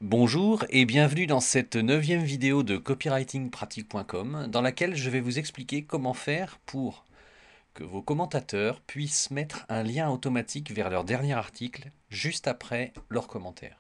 Bonjour et bienvenue dans cette neuvième vidéo de copywritingpratique.com dans laquelle je vais vous expliquer comment faire pour que vos commentateurs puissent mettre un lien automatique vers leur dernier article juste après leur commentaire.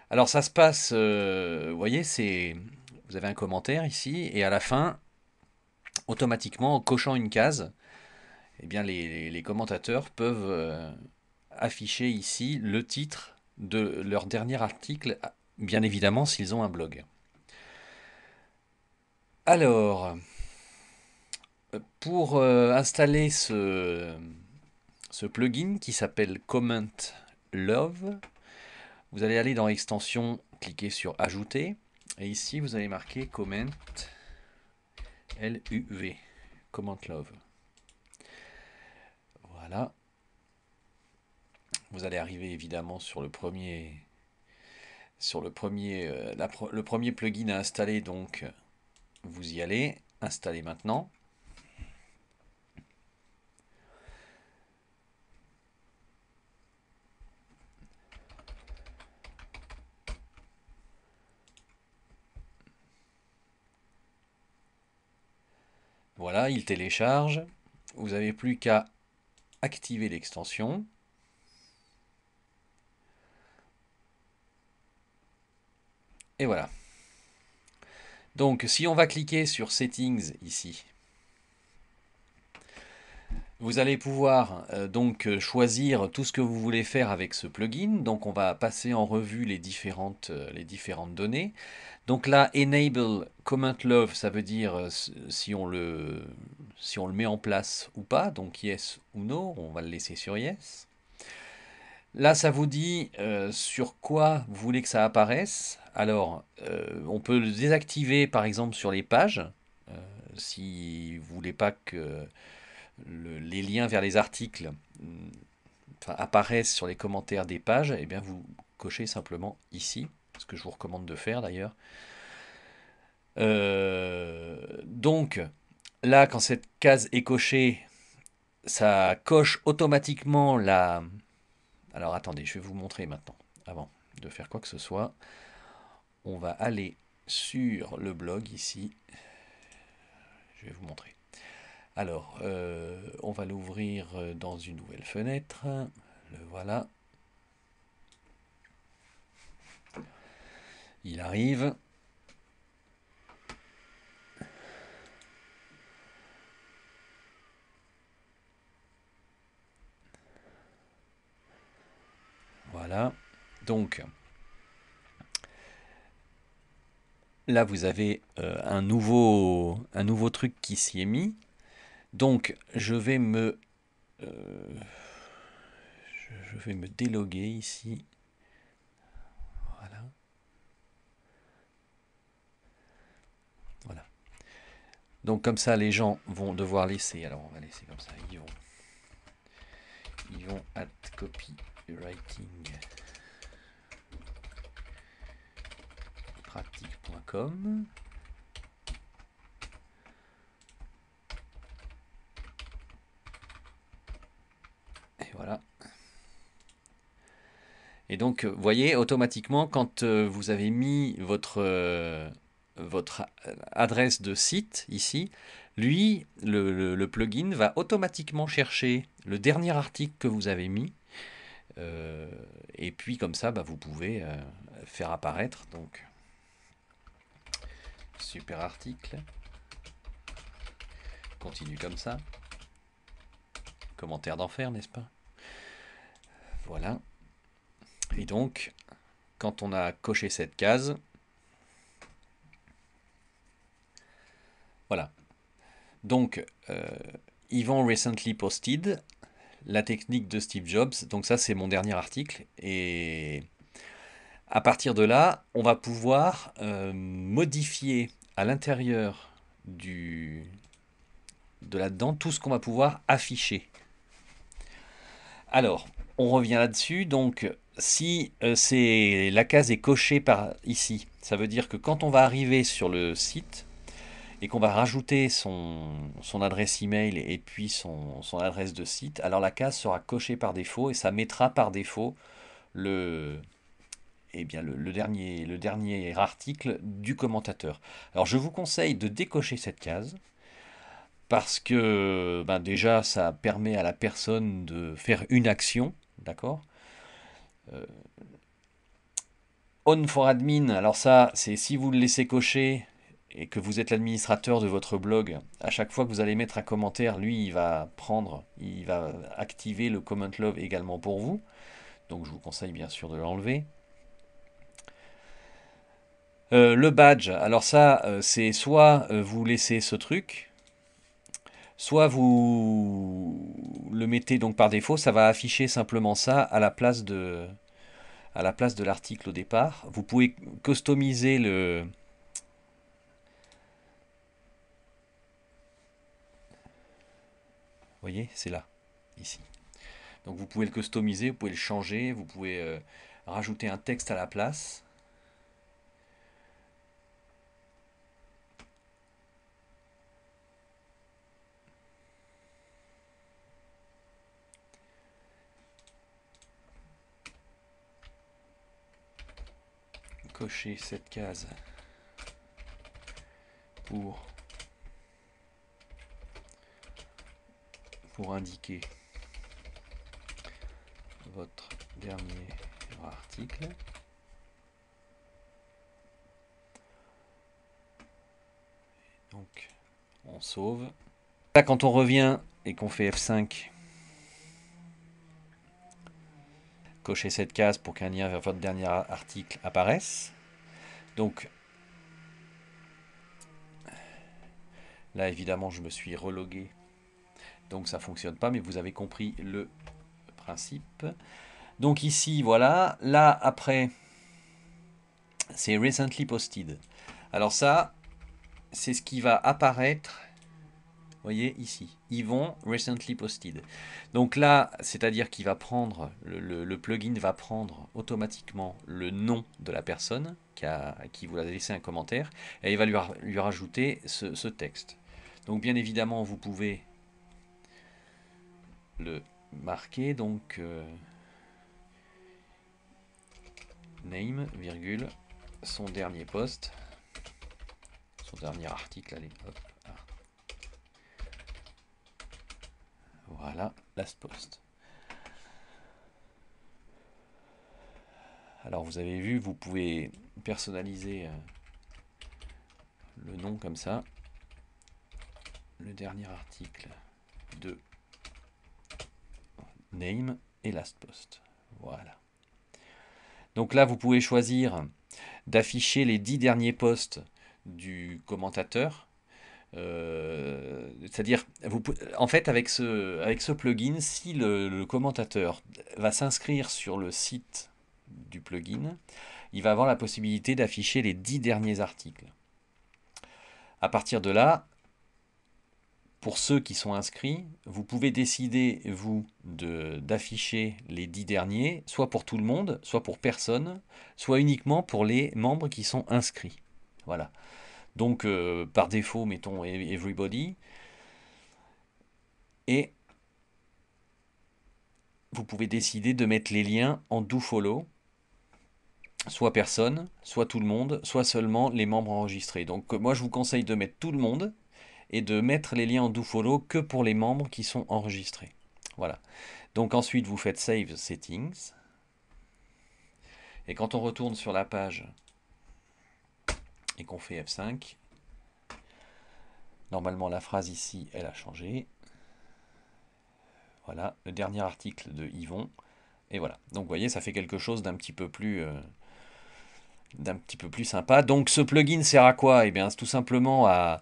Alors ça se passe, vous voyez, vous avez un commentaire ici et à la fin, automatiquement en cochant une case, eh bien les commentateurs peuvent afficher ici le titre de leur dernier article, bien évidemment s'ils ont un blog. Alors, pour installer ce plugin qui s'appelle Comment Love, vous allez aller dans Extension, cliquer sur Ajouter, et ici vous allez marquer Comment L-U-V, Comment Love. Voilà. Vous allez arriver évidemment sur le premier plugin à installer, donc vous y allez, installer maintenant. Voilà, il télécharge. Vous n'avez plus qu'à activer l'extension. Et voilà. Donc si on va cliquer sur Settings ici, vous allez pouvoir choisir tout ce que vous voulez faire avec ce plugin. Donc on va passer en revue les différentes données. Donc là, Enable Comment Love, ça veut dire si on le met en place ou pas. Donc Yes ou No, on va le laisser sur Yes. Là, ça vous dit sur quoi vous voulez que ça apparaisse. Alors, on peut le désactiver par exemple sur les pages. Si vous voulez pas que les liens vers les articles apparaissent sur les commentaires des pages, eh bien vous cochez simplement ici, ce que je vous recommande de faire d'ailleurs. Donc là, quand cette case est cochée, ça coche automatiquement la... Alors attendez, je vais vous montrer maintenant, avant de faire quoi que ce soit. On va aller sur le blog ici. Je vais vous montrer. Alors, on va l'ouvrir dans une nouvelle fenêtre. Le voilà. Il arrive. Voilà. Donc, là, vous avez un nouveau truc qui s'y est mis. Donc, je vais me déloguer ici. Voilà. Voilà. Donc, comme ça, les gens vont devoir laisser. Alors, on va laisser comme ça. Ils vont at copywritingpratique.com. Et voilà. Et donc, vous voyez, automatiquement, quand vous avez mis votre adresse de site ici, lui, le plugin va automatiquement chercher le dernier article que vous avez mis. Et puis comme ça, vous pouvez faire apparaître. Donc, super article. Continue comme ça. Commentaire d'enfer, n'est-ce pas? Voilà. Et donc, quand on a coché cette case, voilà. Donc, Event Recently Posted, la technique de Steve Jobs. Donc ça, c'est mon dernier article. Et à partir de là, on va pouvoir modifier à l'intérieur de là-dedans tout ce qu'on va pouvoir afficher. Alors, on revient là-dessus. Donc, si la case est cochée par ici, ça veut dire que quand on va arriver sur le site et qu'on va rajouter son adresse email et puis son adresse de site, alors la case sera cochée par défaut et ça mettra par défaut eh bien, le dernier article du commentateur. Alors je vous conseille de décocher cette case parce que ben, déjà ça permet à la personne de faire une action, d'accord? On for admin, alors ça c'est si vous le laissez cocher et que vous êtes l'administrateur de votre blog, à chaque fois que vous allez mettre un commentaire, lui il va activer le comment love également pour vous. Donc je vous conseille bien sûr de l'enlever. Le badge, alors ça c'est soit vous laissez ce truc, soit vous le mettez donc par défaut, ça va afficher simplement ça à la place de l'article au départ. Vous pouvez customiser le... Vous voyez, c'est là, ici. Donc vous pouvez le customiser, vous pouvez le changer, vous pouvez rajouter un texte à la place. Cocher cette case pour indiquer votre dernier article. Donc on sauve. Là quand on revient et qu'on fait F5, cochez cette case pour qu'un lien vers votre dernier article apparaisse. Donc là évidemment je me suis relogué, donc ça fonctionne pas, mais vous avez compris le principe. Donc ici voilà, là après c'est recently posted. Alors ça c'est ce qui va apparaître, vous voyez ici, Yvon recently posted. Donc là c'est-à-dire qu'il va prendre, le plugin va prendre automatiquement le nom de la personne qui vous a laissé un commentaire et il va lui rajouter ce texte. Donc bien évidemment vous pouvez le marquer, donc name, virgule, son dernier post, son dernier article, allez, hop, voilà, last post. Alors vous avez vu, vous pouvez personnaliser le nom comme ça, le dernier article de name et last post, voilà. Donc là vous pouvez choisir d'afficher les 10 derniers posts du commentateur. C'est-à-dire, en fait, avec ce plugin, si le commentateur va s'inscrire sur le site du plugin, il va avoir la possibilité d'afficher les 10 derniers articles. À partir de là, pour ceux qui sont inscrits, vous pouvez décider, vous, d'afficher les 10 derniers, soit pour tout le monde, soit pour personne, soit uniquement pour les membres qui sont inscrits. Voilà. Donc, par défaut, mettons everybody. Et vous pouvez décider de mettre les liens en do follow. Soit personne, soit tout le monde, soit seulement les membres enregistrés. Donc, moi, je vous conseille de mettre tout le monde et de mettre les liens en do follow que pour les membres qui sont enregistrés. Voilà. Donc, ensuite, vous faites Save Settings. Et quand on retourne sur la page et qu'on fait F5, normalement, la phrase ici, elle a changé. Voilà, le dernier article de Yvon. Et voilà. Donc, vous voyez, ça fait quelque chose d'un petit peu plus sympa. Donc, ce plugin sert à quoi? Eh bien, c'est tout simplement à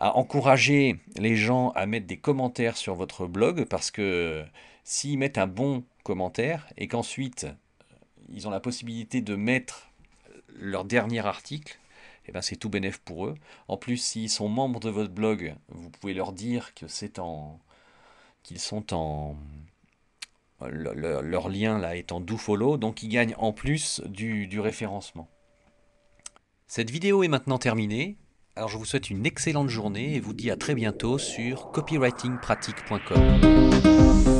encourager les gens à mettre des commentaires sur votre blog, parce que s'ils mettent un bon commentaire et qu'ensuite ils ont la possibilité de mettre leur dernier article, eh ben c'est tout bénef pour eux. En plus, s'ils sont membres de votre blog, vous pouvez leur dire que qu'ils sont en leur lien là est en do follow, donc ils gagnent en plus du référencement. Cette vidéo est maintenant terminée. Alors je vous souhaite une excellente journée et vous dis à très bientôt sur copywritingpratique.com.